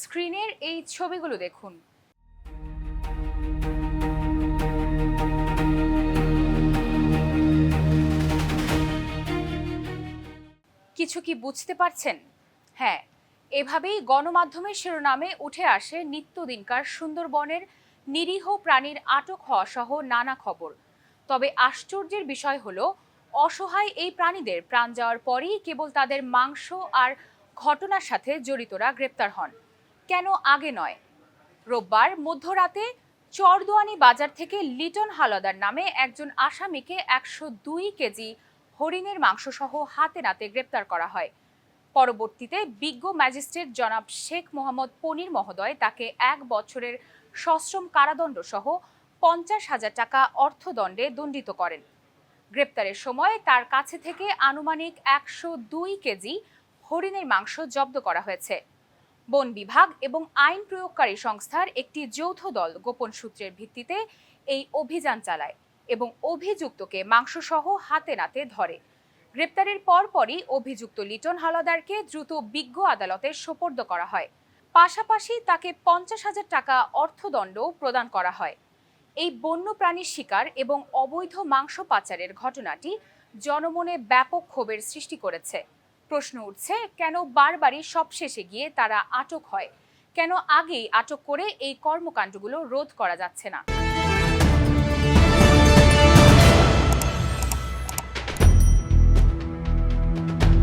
স্ক্রিনের এই ছবিগুলো দেখুন। কিছু কি বুঝতে পারছেন? হ্যাঁ, এভাবেই গণমাধ্যমের শিরোনামে উঠে আসে নিত্যদিনকার সুন্দরবনের নিরীহ প্রাণীর আটক হওয়া সহ নানা খবর। তবে আশ্চর্যের বিষয় হলো, অসহায় এই প্রাণীদের প্রাণ যাওয়ার পরই কেবল তাদের মাংস আর ঘটনার সাথে জড়িতরা গ্রেপ্তার হন। কেন আগে নয়? রোববার মধ্যরাতে চরদুয়ানি বাজার থেকে লিটন হালদার নামে একজন আসামিকে ১০২ কেজি হরিণের মাংসসহ হাতে নাতে গ্রেপ্তার করা হয়। পরবর্তীতে বিজ্ঞ ম্যাজিস্ট্রেট জনাব শেখ মোহাম্মদ পনির মহোদয় তাকে ১ বছরের সশ্রম কারাদণ্ড সহ ৫০,০০০ টাকা অর্থদণ্ডে দণ্ডিত করেন। গ্রেপ্তারের সময় তার কাছে থেকে আনুমানিক ১০২ কেজি হরিণের মাংস জব্দ করা হয়েছে। বন বিভাগ এবং আইন প্রয়োগকারী সংস্থার একটি যৌথ দল গোপন সূত্রের ভিত্তিতে এই অভিযান চালায় এবং অভিযুক্তকে মাংসসহ হাতে নাতে ধরে। গ্রেপ্তারের পরপরই অভিযুক্ত লিটন হালদারকে দ্রুত বিজ্ঞ আদালতে সোপর্দ করা হয়। পাশাপাশি তাকে ৫০,০০০ টাকা অর্থদণ্ডও প্রদান করা হয়। এই বন্যপ্রাণীর শিকার এবং অবৈধ মাংস পাচারের ঘটনাটি জনমনে ব্যাপক ক্ষোভের সৃষ্টি করেছে। প্রশ্ন উঠছে, কেন বারবারই সবশেষে গিয়ে তারা আটক হয়? কেন আগেই আটক করে এই কর্মকাণ্ডগুলো রোধ করা যাচ্ছে না?